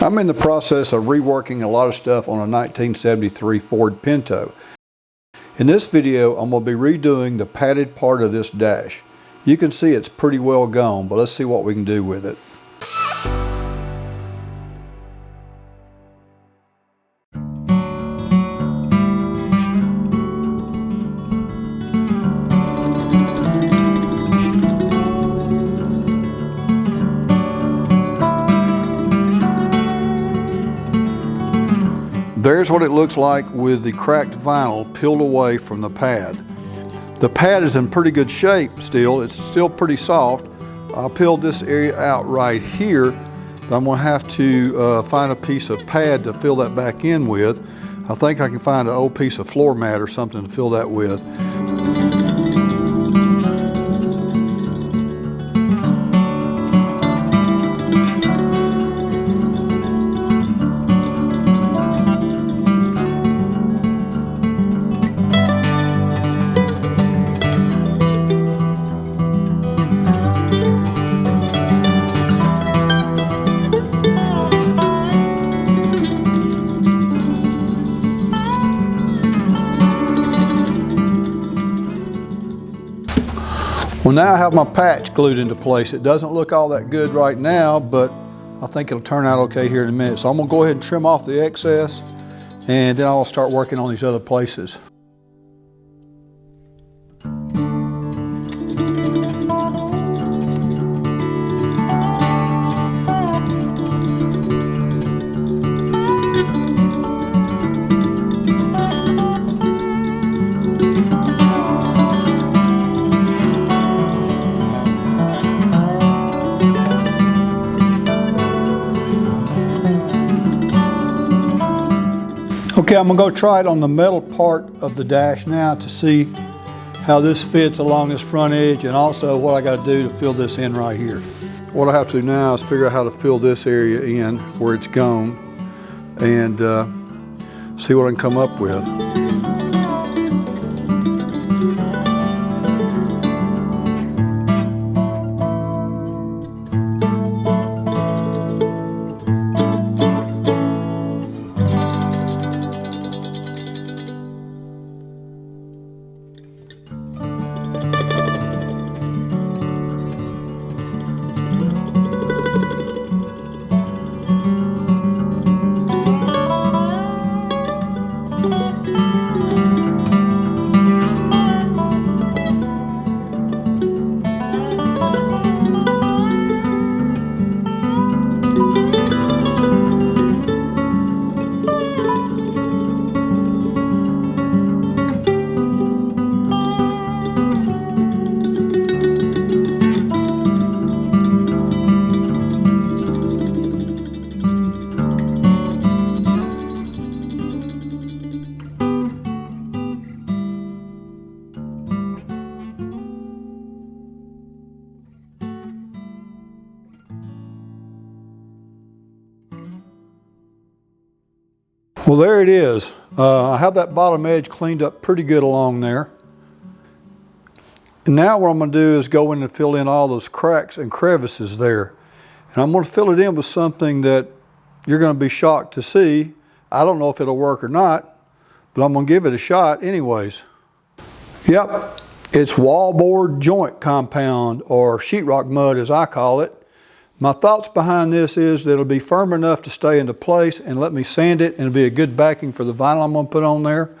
I'm in the process of reworking a lot of stuff on a 1973 Ford Pinto. In this video, I'm going to be redoing the padded part of this dash. You can see it's pretty well gone, but let's see what we can do with it. There's what it looks like with the cracked vinyl peeled away from the pad. The pad is in pretty good shape still. It's still pretty soft. I peeled this area out right here. I'm going to have to find a piece of pad to fill that back in with. I think I can find an old piece of floor mat or something to fill that with. Well, now I have my patch glued into place. It doesn't look all that good right now, but I think it'll turn out okay here in a minute. So I'm gonna go ahead and trim off the excess, and then I'll start working on these other places. Okay, I'm gonna go try it on the metal part of the dash now to see how this fits along this front edge, and also what I gotta do to fill this in right here. What I have to do now is figure out how to fill this area in where it's gone and see what I can come up with. Well, there it is. I have that bottom edge cleaned up pretty good along there. And now what I'm going to do is go in and fill in all those cracks and crevices there. And I'm going to fill it in with something that you're going to be shocked to see. I don't know if it'll work or not, but I'm going to give it a shot anyways. Yep, it's wallboard joint compound, or sheetrock mud as I call it. My thoughts behind this is that it'll be firm enough to stay into place and let me sand it, and it'll be a good backing for the vinyl I'm going to put on there.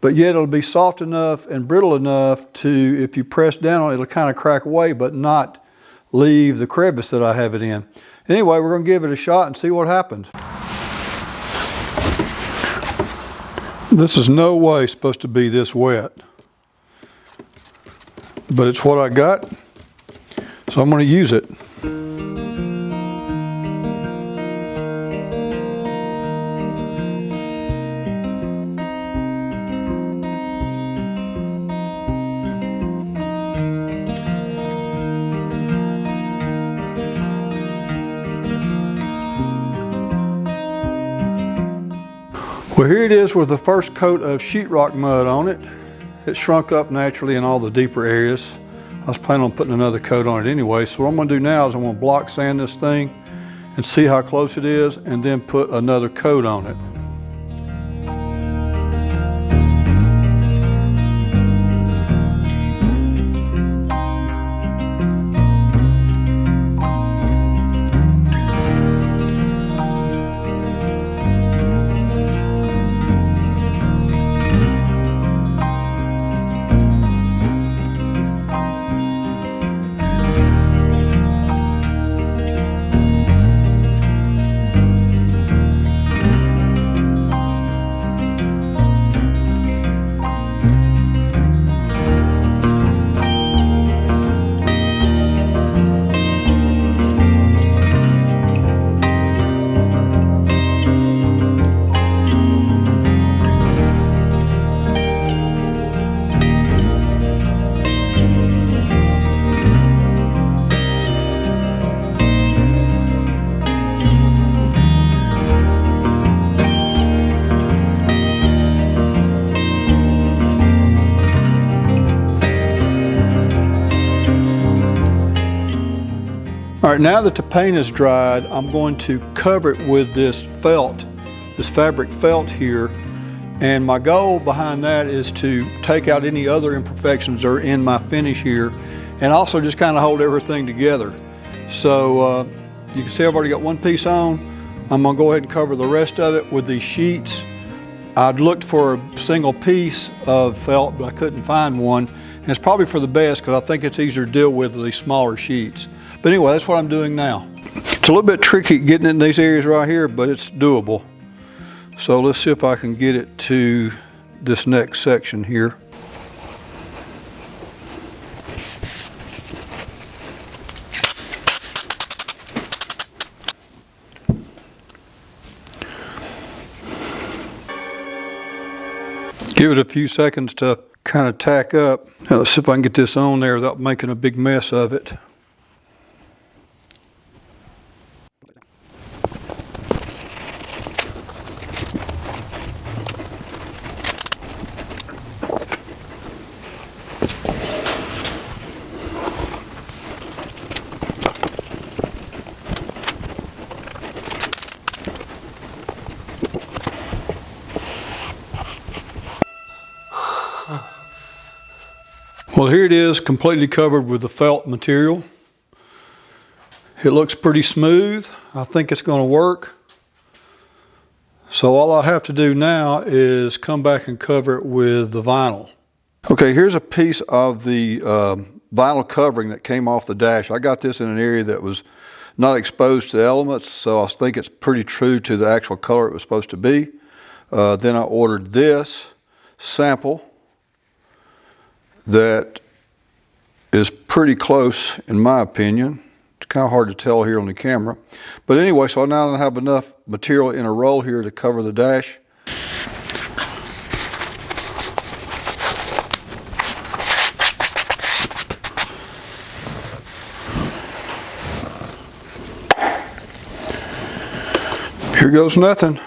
But yet it'll be soft enough and brittle enough to, if you press down on it, it'll kind of crack away but not leave the crevice that I have it in. Anyway, we're going to give it a shot and see what happens. This is no way supposed to be this wet, but it's what I got, so I'm going to use it. Well, here it is with the first coat of sheetrock mud on it. It shrunk up naturally in all the deeper areas. I was planning on putting another coat on it anyway, so what I'm going to do now is I'm going to block sand this thing and see how close it is, and then put another coat on it. All right, now that the paint is dried, I'm going to cover it with this felt, this fabric felt here. And my goal behind that is to take out any other imperfections that are in my finish here, and also just kind of hold everything together. So you can see I've already got one piece on. I'm gonna go ahead and cover the rest of it with these sheets. I'd looked for a single piece of felt, but I couldn't find one. And it's probably for the best, because I think it's easier to deal with these smaller sheets. But anyway, that's what I'm doing now. It's a little bit tricky getting in these areas right here, but it's doable. So let's see if I can get it to this next section here. Give it a few seconds to kind of tack up. Now let's see if I can get this on there without making a big mess of it. Well, here it is, completely covered with the felt material. It looks pretty smooth. I think it's going to work. So all I have to do now is come back and cover it with the vinyl. Okay, here's a piece of the vinyl covering that came off the dash. I got this in an area that was not exposed to the elements, so I think it's pretty true to the actual color it was supposed to be. Then I ordered this sample that is pretty close in my opinion. It's kind of hard to tell here on the camera. But anyway, so now I have enough material in a roll here to cover the dash. Here goes nothing.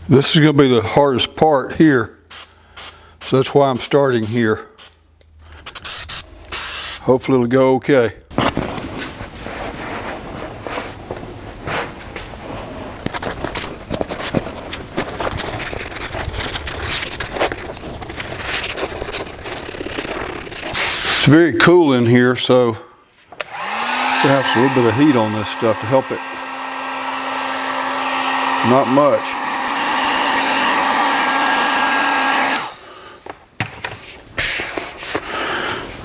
This is going to be the hardest part here, so that's why I'm starting here. Hopefully it'll go okay. It's very cool in here, so it has a little bit of heat on this stuff to help it. Not much.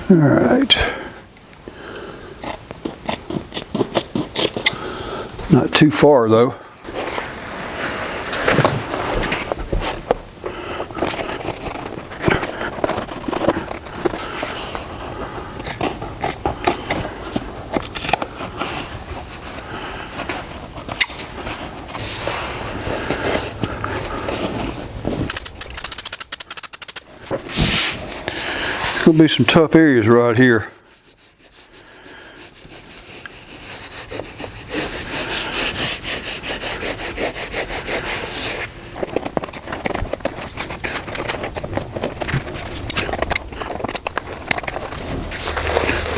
All right. Not too far though. There'll be some tough areas right here.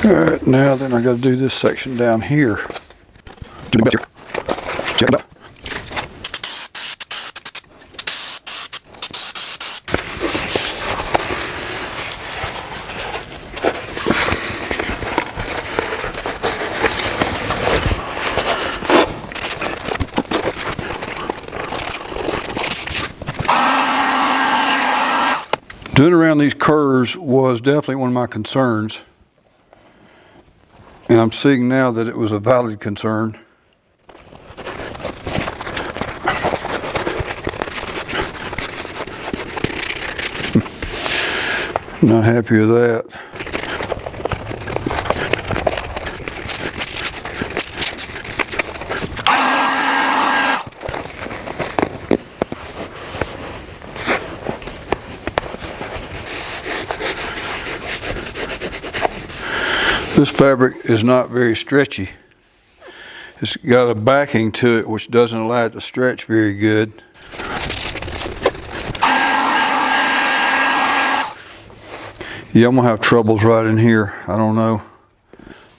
All right, now then I got to do this section down here. Check it out. Doing around these curves was definitely one of my concerns, and I'm seeing now that it was a valid concern. Not happy with that. This fabric is not very stretchy. It's got a backing to it which doesn't allow it to stretch very good. Yeah, I'm gonna have troubles right in here. I don't know.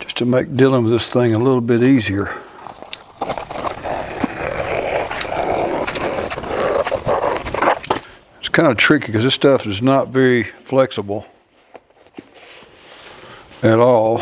Just to make dealing with this thing a little bit easier. It's kind of tricky because this stuff is not very flexible at all.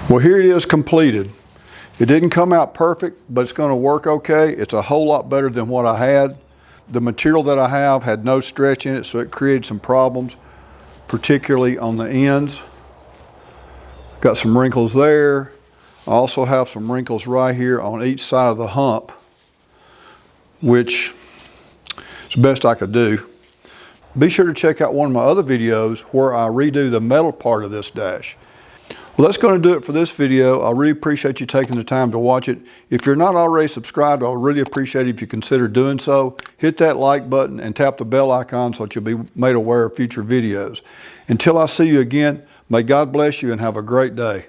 Well, here it is completed. It didn't come out perfect, but it's going to work okay. It's a whole lot better than what I had. The material that I have had no stretch in it, so it created some problems, particularly on the ends. Got some wrinkles there. I also have some wrinkles right here on each side of the hump, which is the best I could do. Be sure to check out one of my other videos where I redo the metal part of this dash. Well, that's going to do it for this video. I really appreciate you taking the time to watch it. If you're not already subscribed, I would really appreciate it if you consider doing so. Hit that like button and tap the bell icon so that you'll be made aware of future videos. Until I see you again, may God bless you and have a great day.